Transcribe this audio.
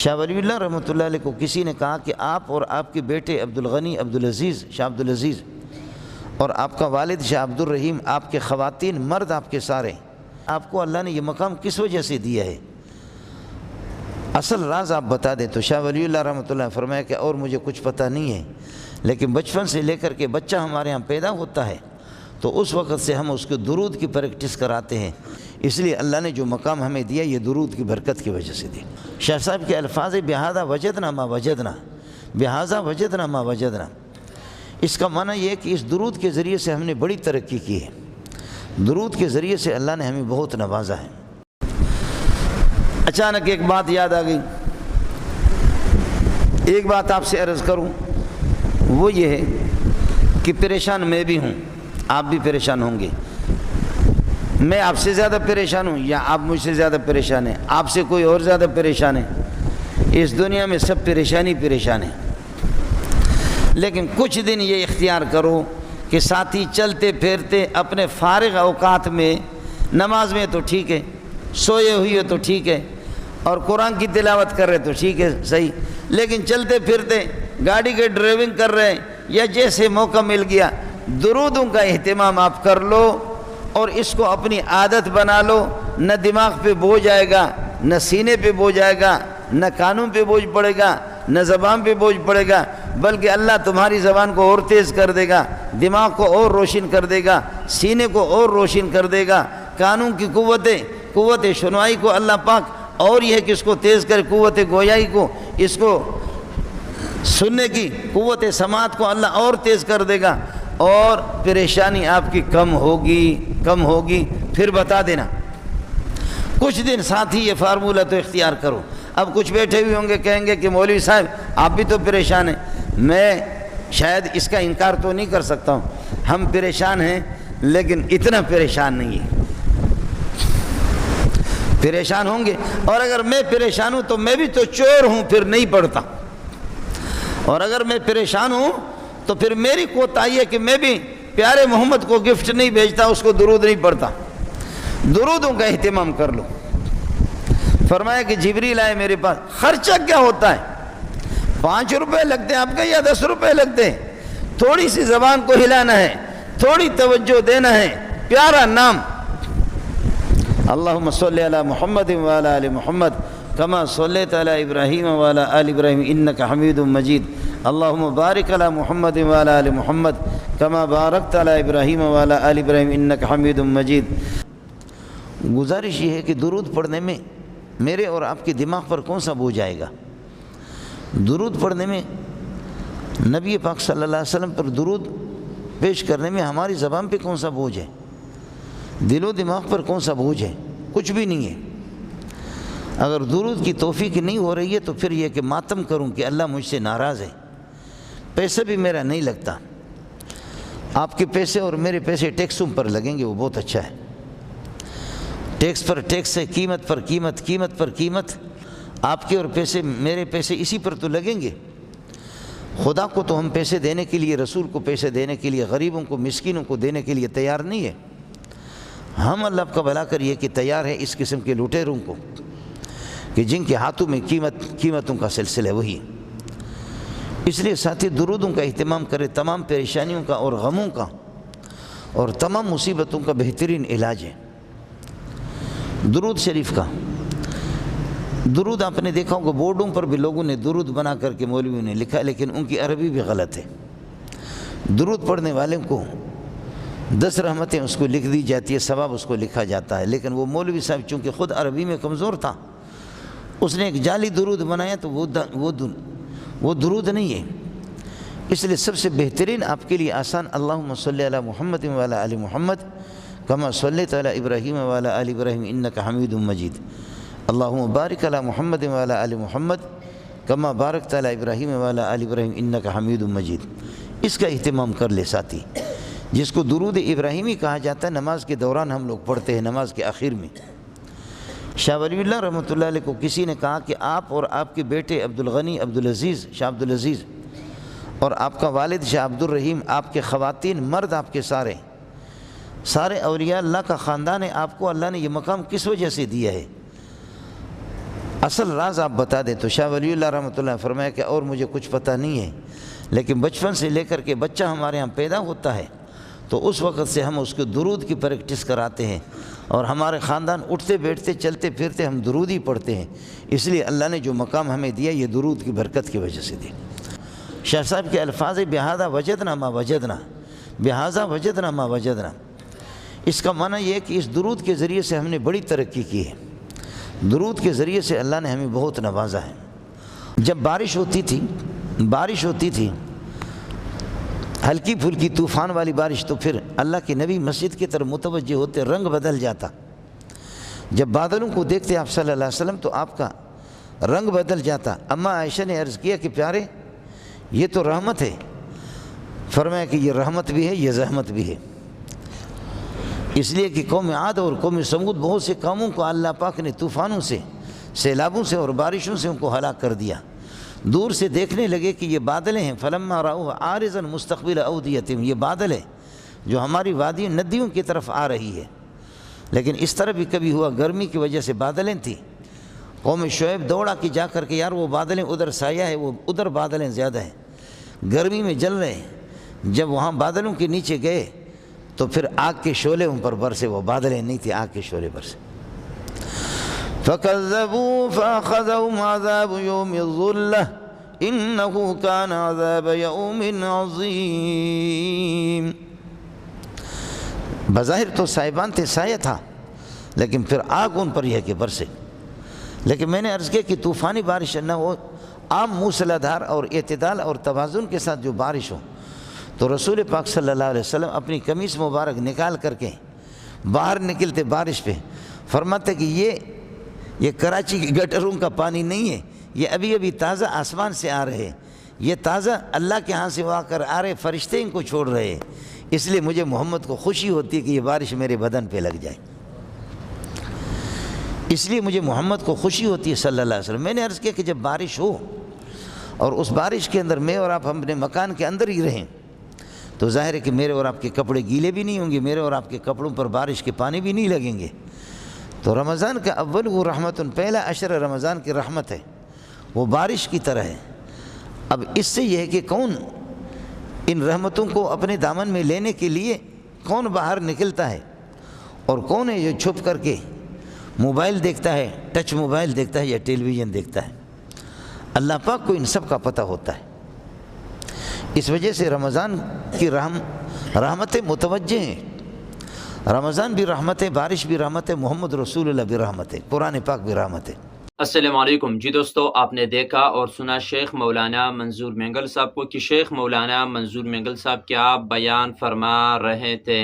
شاہ ولی اللہ رحمۃ اللہ علیہ کو کسی نے کہا کہ آپ اور آپ کے بیٹے عبدالغنی عبدالعزیز شاہ عبدالعزیز اور آپ کا والد شاہ عبدالرحیم، آپ کے خواتین مرد آپ کے سارے، آپ کو اللہ نے یہ مقام کس وجہ سے دیا ہے؟ اصل راز آپ بتا دیں۔ تو شاہ ولی اللہ رحمۃ اللہ نے فرمایا کہ اور مجھے کچھ پتہ نہیں ہے، لیکن بچپن سے لے کر کے بچہ ہمارے ہاں پیدا ہوتا ہے تو اس وقت سے ہم اس کو درود کی پریکٹس کراتے ہیں، اس لیے اللہ نے جو مقام ہمیں دیا یہ درود کی برکت کی وجہ سے دی۔ شاہ صاحب کے الفاظ بہذا وجدنا ما وجدنا، بہذا وجدنا ما وجدنا، اس کا معنی یہ ہے کہ اس درود کے ذریعے سے ہم نے بڑی ترقی کی ہے، درود کے ذریعے سے اللہ نے ہمیں بہت نوازا ہے۔ اچانک ایک بات یاد آ گئی، ایک بات آپ سے عرض کروں، وہ یہ ہے کہ پریشان میں بھی ہوں، آپ بھی پریشان ہوں گے۔ میں آپ سے زیادہ پریشان ہوں یا آپ مجھ سے زیادہ پریشان ہیں؟ آپ سے کوئی اور زیادہ پریشان ہے؟ اس دنیا میں سب پریشان ہیں، لیکن کچھ دن یہ اختیار کرو کہ ساتھی چلتے پھرتے اپنے فارغ اوقات میں، نماز میں تو ٹھیک ہے، سوئے ہوئے تو ٹھیک ہے، اور قرآن کی تلاوت کر رہے تو ٹھیک ہے صحیح، لیکن چلتے پھرتے گاڑی کے ڈرائیونگ کر رہے ہیں یا جیسے موقع مل گیا درودوں کا اہتمام آپ کر لو اور اس کو اپنی عادت بنا لو۔ نہ دماغ پہ بوجھ آئے گا، نہ سینے پہ بوجھ آئے گا، نہ کانوں پہ بوجھ پڑے گا، نہ زبان پہ بوجھ پڑے گا، بلکہ اللہ تمہاری زبان کو اور تیز کر دے گا، دماغ کو اور روشن کر دے گا، سینے کو اور روشن کر دے گا، کانوں کی قوت سنوائی کو اللہ پاک اور یہ ہے کہ اس کو تیز کر، قوت گویائی کو، اس کو سننے کی قوت سماعت کو اللہ اور تیز کر دے گا، اور پریشانی آپ کی کم ہوگی۔ پھر بتا دینا، کچھ دن ساتھ ہی یہ فارمولہ تو اختیار کرو۔ اب کچھ بیٹھے ہوئے ہوں گے، کہیں گے کہ مولوی صاحب آپ بھی تو پریشان ہیں۔ میں شاید اس کا انکار تو نہیں کر سکتا ہوں، ہم پریشان ہیں لیکن اتنا پریشان نہیں ہے۔ پریشان ہوں گے، اور اگر میں پریشان ہوں تو میں بھی تو چور ہوں، پھر نہیں پڑھتا، اور اگر میں پریشان ہوں تو پھر میری کوتاہی ہے کہ میں بھی پیارے محمد کو گفٹ نہیں بھیجتا، اس کو درود نہیں پڑھتا۔ درودوں کا اہتمام کر لو۔ فرمایا کہ جبریل آئے میرے پاس، خرچہ کیا ہوتا ہے؟ 5 روپے لگتے ہیں آپ کا یا 10 روپے لگتے ہیں؟ تھوڑی سی زبان کو ہلانا ہے، تھوڑی توجہ دینا ہے، پیارا نام اللہم صلی علی محمد وعلی آل محمد کما صلیت علی ابراہیم وعلی آل ابراہیم انک حمید مجید، اللہم بارک علی محمد وعلی آل محمد کما بارکت علی ابراہیم وعلی آل ابراہیم انک حمید مجید۔ گزارش یہ ہے کہ درود پڑھنے میں میرے اور آپ کے دماغ پر کون سا بوجھ آئے گا؟ درود پڑھنے میں، نبی پاک صلی اللہ علیہ وسلم پر درود پیش کرنے میں ہماری زبان پہ کون سا بوجھ ہے؟ دل و دماغ پر کون سا بوجھ ہے؟ کچھ بھی نہیں ہے۔ اگر درود کی توفیق نہیں ہو رہی ہے تو پھر یہ کہ ماتم کروں کہ اللہ مجھ سے ناراض ہے، پیسے بھی میرا نہیں لگتا، آپ کے پیسے اور میرے پیسے ٹیکسوں پر لگیں گے، وہ بہت اچھا ہے۔ ٹیکس پر ٹیکس ہے، قیمت پر قیمت، قیمت پر قیمت، آپ کے اور پیسے میرے پیسے اسی پر تو لگیں گے۔ خدا کو تو ہم پیسے دینے کے لیے، رسول کو پیسے دینے کے لیے، غریبوں کو، مسکینوں کو دینے کے لیے تیار نہیں ہے۔ ہم اللہ کا بھلا کریے کہ تیار ہے اس قسم کے لٹیروں کو کہ جن کے ہاتھوں میں قیمتوں کا سلسلہ ہے وہی۔ اس لیے ساتھی درودوں کا اہتمام کرے، تمام پریشانیوں کا اور غموں کا اور تمام مصیبتوں کا بہترین علاج ہے درود شریف کا۔ درود آپ نے دیکھا ہوگا بورڈوں پر بھی لوگوں نے درود بنا کر کے مولویوں نے لکھا، لیکن ان کی عربی بھی غلط ہے۔ درود پڑھنے والے کو 10 رحمتیں اس کو لکھ دی جاتی ہے، ثواب اس کو لکھا جاتا ہے، لیکن وہ مولوی صاحب چونکہ خود عربی میں کمزور تھا، اس نے ایک جعلی درود بنایا تو وہ درود نہیں ہے۔ اس لیے سب سے بہترین آپ کے لیے آسان اللہم صلی علی محمد وعلی آل محمد کما صلیت علی ابراہیم وعلی آل ابراہیم انک حمید مجید، اللہم بارک علی محمد وعلی آل محمد کما بارکت علی ابراہیم وعلی آل ابراہیم انک حمید مجید۔ اس کا اہتمام کر لے ساتھی، جس کو درود ابراہیمی کہا جاتا ہے، نماز کے دوران ہم لوگ پڑھتے ہیں، نماز کے آخر میں۔ شاہ ولی اللہ رحمۃ اللہ علیہ کو کسی نے کہا کہ آپ اور آپ کے بیٹے عبدالغنی عبدالعزیز شاہ عبدالعزیز اور آپ کا والد شاہ عبدالرحیم، آپ کے خواتین مرد آپ کے سارے اولیاء اللہ کا خاندان ہے، آپ کو اللہ نے یہ مقام کس وجہ سے دیا ہے؟ اصل راز آپ بتا دیں تو شاہ ولی اللہ رحمۃ اللہ نے فرمایا کہ اور مجھے کچھ پتہ نہیں ہے، لیکن بچپن سے لے کر کے بچہ ہمارے ہاں پیدا ہوتا ہے تو اس وقت سے ہم اس کو درود کی پریکٹس کراتے ہیں، اور ہمارے خاندان اٹھتے بیٹھتے چلتے پھرتے ہم درود ہی پڑھتے ہیں، اس لیے اللہ نے جو مقام ہمیں دیا یہ درود کی برکت کی وجہ سے دی۔ شاہ صاحب کے الفاظ بہذا وجدنا ما وجدنا، بہذا وجدنا ما وجدنا، اس کا معنی یہ ہے کہ اس درود کے ذریعے سے ہم نے بڑی ترقی کی ہے، درود کے ذریعے سے اللہ نے ہمیں بہت نوازا ہے۔ جب بارش ہوتی تھی ہلکی پھلکی طوفان والی بارش، تو پھر اللہ کے نبی مسجد کی طرف متوجہ ہوتے، رنگ بدل جاتا۔ جب بادلوں کو دیکھتے آپ صلی اللہ علیہ وسلم تو آپ کا رنگ بدل جاتا۔ اماں عائشہ نے عرض کیا کہ پیارے یہ تو رحمت ہے، فرمایا کہ یہ رحمت بھی ہے یہ زحمت بھی ہے، اس لیے کہ قوم عاد اور قوم سمود بہت سے قوموں کو اللہ پاک نے طوفانوں سے، سیلابوں سے اور بارشوں سے ان کو ہلاک کر دیا۔ دور سے دیکھنے لگے کہ یہ بادلیں ہیں، فلما رأوه عارضا مستقبل اودیتہم، یہ بادل ہے جو ہماری وادی ندیوں کی طرف آ رہی ہے۔ لیکن اس طرح بھی کبھی ہوا، گرمی کی وجہ سے بادلیں تھیں، قوم شعیب دوڑا کہ جا کر کے یار وہ بادلیں ادھر سایہ ہے، وہ ادھر بادلیں زیادہ ہیں، گرمی میں جل رہے ہیں۔ جب وہاں بادلوں کے نیچے گئے تو پھر آگ کے شعلے ان پر برسے، وہ بادلیں نہیں تھیں، آگ کے شعلے برسے۔ فَكَذَّبُوا فَأَخَذَهُمْ عَذَابُ يَوْمِ الظُّلَّةِ إِنَّهُ كَانَ عَذَابَ يَوْمٍ عَظِيمٍ۔ بظاہر تو سائبان تھے، سایہ تھا، لیکن پھر آگ ان پر یہ کہ برسے۔ لیکن میں نے عرض کیا کہ طوفانی بارش نہ ہو، عام موسلادھار اور اعتدال اور توازن کے ساتھ جو بارش ہو، تو رسول پاک صلی اللہ علیہ وسلم اپنی قمیص مبارک نکال کر کے باہر نکلتے بارش پہ، فرماتے کہ یہ کراچی کی گٹروں کا پانی نہیں ہے، یہ ابھی ابھی تازہ آسمان سے آ رہے، یہ تازہ اللہ کے ہاں سے آ کر آ رہے، فرشتے ان کو چھوڑ رہے، اس لیے مجھے محمد کو خوشی ہوتی ہے کہ یہ بارش میرے بدن پہ لگ جائے، اس لیے مجھے محمد کو خوشی ہوتی ہے صلی اللہ علیہ وسلم۔ میں نے عرض کیا کہ جب بارش ہو اور اس بارش کے اندر میں اور آپ اپنے مکان کے اندر ہی رہیں تو ظاہر ہے کہ میرے اور آپ کے کپڑے گیلے بھی نہیں ہوں گے، میرے اور آپ کے کپڑوں پر بارش کے پانی بھی نہیں لگیں گے۔ تو رمضان کا اول وہ رحمت، پہلا عشر رمضان کی رحمت ہے، وہ بارش کی طرح ہے۔ اب اس سے یہ ہے کہ کون ان رحمتوں کو اپنے دامن میں لینے کے لیے کون باہر نکلتا ہے، اور کون ہے جو چھپ کر کے موبائل دیکھتا ہے، ٹچ موبائل دیکھتا ہے یا ٹیلی ویژن دیکھتا ہے۔ اللہ پاک کو ان سب کا پتہ ہوتا ہے، اس وجہ سے رمضان کی رحمتیں متوجہ ہیں۔ رمضان بھی رحمت ہے، بارش بھی رحمت ہے، محمد رسول اللہ بھی رحمت ہے، قرآن پاک بھی رحمت ہے۔ السلام علیکم جی دوستو، آپ نے دیکھا اور سنا شیخ مولانا منظور مینگل صاحب کو کہ شیخ مولانا منظور مینگل صاحب کیا بیان فرما رہے تھے۔